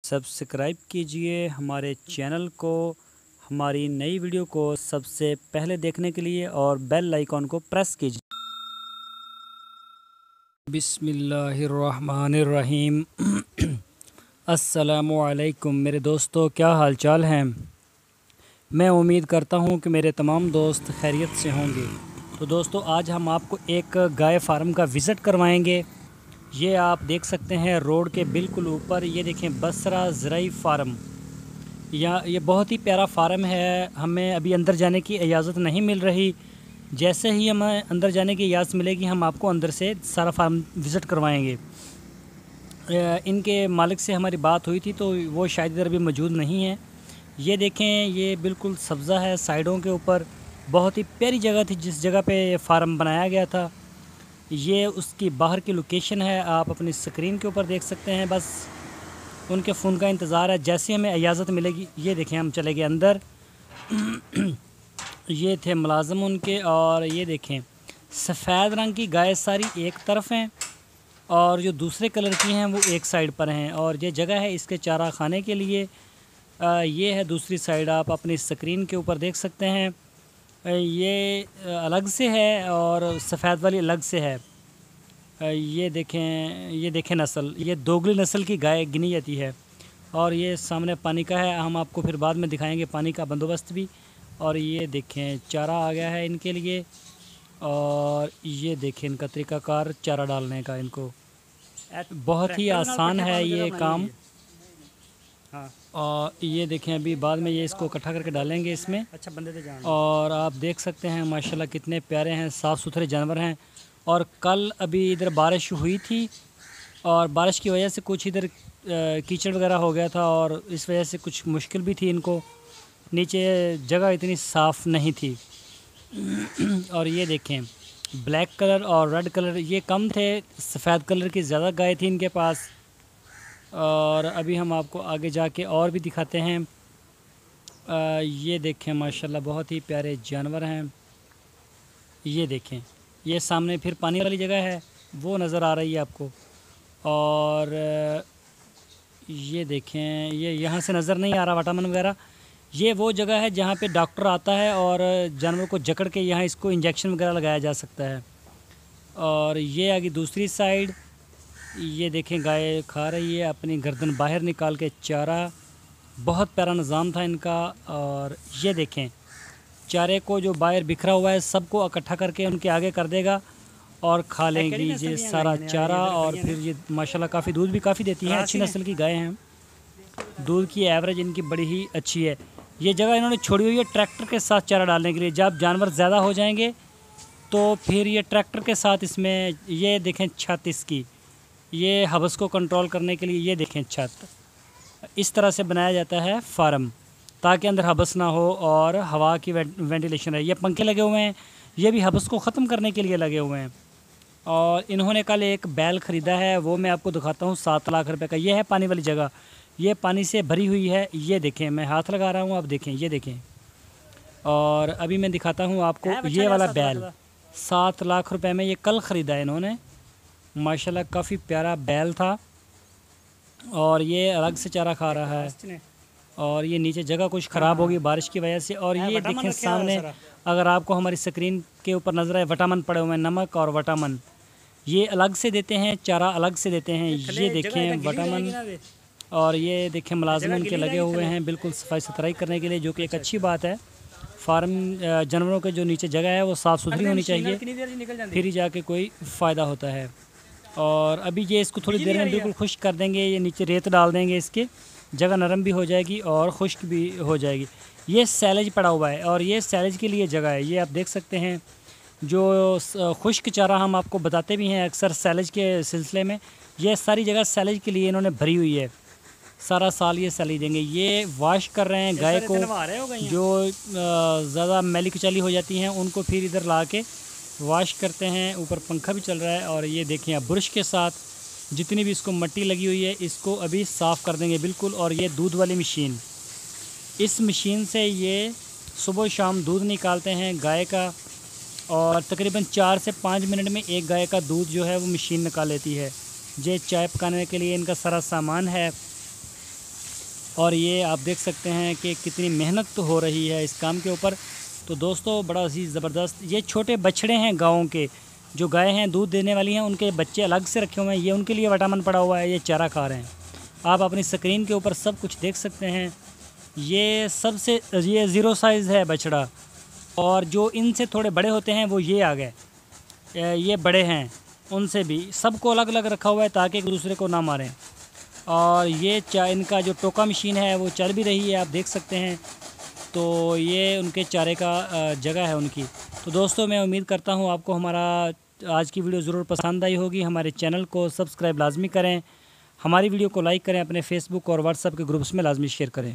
Subscribe कीजिए हमारे channel को, हमारी नई वीडियो को सबसे पहले देखने के लिए और बेल आइकॉन को प्रेस कीजिए। बिस्मिल्लाहिर्रहमानिर्रहीम। अस्सलामुअलैकुम मेरे दोस्तों, क्या हाल चाल हैं। मैं उम्मीद करता हूं कि मेरे तमाम दोस्त खैरियत से होंगे। तो दोस्तों, आज हम आपको एक गाय फार्म का विज़िट करवाएंगे। ये आप देख सकते हैं रोड के बिल्कुल ऊपर, ये देखें बसरा ज़राई फार्म। ये बहुत ही प्यारा फार्म है। हमें अभी अंदर जाने की इजाज़त नहीं मिल रही। जैसे ही हमें अंदर जाने की इजाज़त मिलेगी हम आपको अंदर से सारा फार्म विज़िट करवाएंगे। इनके मालिक से हमारी बात हुई थी तो वो शायद इधर अभी मौजूद नहीं है। ये देखें, ये बिल्कुल सब्ज़ा है साइडों के ऊपर। बहुत ही प्यारी जगह थी जिस जगह पे फार्म बनाया गया था। ये उसकी बाहर की लोकेशन है, आप अपनी स्क्रीन के ऊपर देख सकते हैं। बस उनके फ़ोन का इंतज़ार है, जैसे हमें इजाज़त मिलेगी। ये देखें, हम चले गए अंदर। ये थे मुलाज़िम उनके, और ये देखें सफ़ेद रंग की गाय सारी एक तरफ हैं और जो दूसरे कलर की हैं वो एक साइड पर हैं। और ये जगह है इसके चारा खाने के लिए। ये है दूसरी साइड, आप अपनी स्क्रीन के ऊपर देख सकते हैं। ये अलग से है और सफ़ेद वाली अलग से है। ये देखें नस्ल, ये दोगली नस्ल की गाय गिनी जाती है। और ये सामने पानी का है, हम आपको फिर बाद में दिखाएंगे पानी का बंदोबस्त भी। और ये देखें चारा आ गया है इनके लिए। और ये देखें इनका तरीक़ाकार चारा डालने का, इनको बहुत ही आसान है ये काम। हाँ, और ये देखें अभी बाद में ये इसको इकट्ठा करके डालेंगे इसमें। अच्छा बंदे तो जान। और आप देख सकते हैं माशाल्लाह कितने प्यारे हैं, साफ़ सुथरे जानवर हैं। और कल अभी इधर बारिश हुई थी और बारिश की वजह से कुछ इधर कीचड़ वगैरह हो गया था और इस वजह से कुछ मुश्किल भी थी इनको। नीचे जगह इतनी साफ़ नहीं थी। और ये देखें ब्लैक कलर और रेड कलर ये कम थे, सफ़ेद कलर की ज़्यादा गाय थी इनके पास। और अभी हम आपको आगे जाके और भी दिखाते हैं। ये देखें माशाल्लाह बहुत ही प्यारे जानवर हैं। ये देखें, ये सामने फिर पानी वाली जगह है वो नज़र आ रही है आपको। और ये देखें, ये यहाँ से नज़र नहीं आ रहा विटामिन वगैरह। ये वो जगह है जहाँ पे डॉक्टर आता है और जानवर को जकड़ के यहाँ इसको इंजेक्शन वगैरह लगाया जा सकता है। और ये आगे दूसरी साइड, ये देखें गाय खा रही है अपनी गर्दन बाहर निकाल के चारा। बहुत प्यारा निज़ाम था इनका। और ये देखें चारे को जो बाहर बिखरा हुआ है सबको इकट्ठा करके उनके आगे कर देगा और खा लेंगी ये सारा चारा। और फिर ये माशाल्लाह काफ़ी दूध भी काफ़ी देती हैं, अच्छी नस्ल की गाय हैं। दूध की एवरेज इनकी बड़ी ही अच्छी है। ये जगह इन्होंने छोड़ी हुई है ट्रैक्टर के साथ चारा डालने के लिए। जब जानवर ज़्यादा हो जाएंगे तो फिर ये ट्रैक्टर के साथ इसमें, ये देखें छत इसकी, ये हवस को कंट्रोल करने के लिए ये देखें छत इस तरह से बनाया जाता है फार्म, ताकि अंदर हबस ना हो और हवा की वेंटिलेशन है। ये पंखे लगे हुए हैं, ये भी हबस को ख़त्म करने के लिए लगे हुए हैं। और इन्होंने कल एक बैल ख़रीदा है, वो मैं आपको दिखाता हूँ, 7 लाख रुपए का। ये है पानी वाली जगह, ये पानी से भरी हुई है। ये देखें, मैं हाथ लगा रहा हूँ, आप देखें, ये देखें। और अभी मैं दिखाता हूँ आपको ये वाला बैल 7 लाख रुपये में ये कल ख़रीदा है इन्होंने। माशाल्लाह काफ़ी प्यारा बैल था। और ये अलग से चारा खा रहा है। और ये नीचे जगह कुछ ख़राब होगी बारिश की वजह से। और ये देखें सामने, अगर आपको हमारी स्क्रीन के ऊपर नज़र आए, विटामिन पड़े हुए हैं, नमक और विटामिन ये अलग से देते हैं, चारा अलग से देते हैं। ये देखें विटामिन। और ये देखें मुलाजिम उनके लगे हुए हैं बिल्कुल सफाई सुथराई करने के लिए, जो कि एक अच्छी बात है। फार्म जानवरों के जो नीचे जगह है वो साफ़ सुथरी होनी चाहिए, फिर ही जाके कोई फ़ायदा होता है। और अभी ये इसको थोड़ी देर में बिल्कुल खुश्क कर देंगे, ये नीचे रेत डाल देंगे, इसके जगह नरम भी हो जाएगी और खुश्क भी हो जाएगी। ये सैलेज पड़ा हुआ है और ये सैलेज के लिए जगह है। ये आप देख सकते हैं, जो खुश्क चारा हम आपको बताते भी हैं अक्सर सैलेज के सिलसिले में, ये सारी जगह सैलेज के लिए इन्होंने भरी हुई है। सारा साल ये सैलेज देंगे। ये वाश कर रहे हैं गाय को, जो ज़्यादा मैली कुचैली हो जाती हैं उनको फिर इधर ला के वाश करते हैं। ऊपर पंखा भी चल रहा है। और ये देखें अब ब्रश के साथ जितनी भी इसको मट्टी लगी हुई है इसको अभी साफ़ कर देंगे बिल्कुल। और ये दूध वाली मशीन, इस मशीन से ये सुबह शाम दूध निकालते हैं गाय का। और तकरीबन 4 से 5 मिनट में एक गाय का दूध जो है वो मशीन निकाल लेती है। ये चाय पकाने के लिए इनका सारा सामान है। और ये आप देख सकते हैं कि कितनी मेहनत तो हो रही है इस काम के ऊपर। तो दोस्तों बड़ा ही ज़बरदस्त ये छोटे बछड़े हैं गाँव के, जो गाय हैं दूध देने वाली हैं, उनके बच्चे अलग से रखे हुए हैं। ये उनके लिए वटामन पड़ा हुआ है, ये चारा खा रहे हैं। आप अपनी स्क्रीन के ऊपर सब कुछ देख सकते हैं। ये ज़ीरो साइज़ है बछड़ा, और जो इनसे थोड़े बड़े होते हैं वो ये आ गए, ये बड़े हैं उनसे भी। सबको अलग अलग रखा हुआ है ताकि एक दूसरे को ना मारें। और ये इनका जो टोका मशीन है वो चल भी रही है, आप देख सकते हैं। तो ये उनके चारे का जगह है उनकी। तो दोस्तों मैं उम्मीद करता हूँ आपको हमारा आज की वीडियो ज़रूर पसंद आई होगी। हमारे चैनल को सब्सक्राइब लाजमी करें, हमारी वीडियो को लाइक करें, अपने फेसबुक और व्हाट्सएप के ग्रुप्स में लाजमी शेयर करें।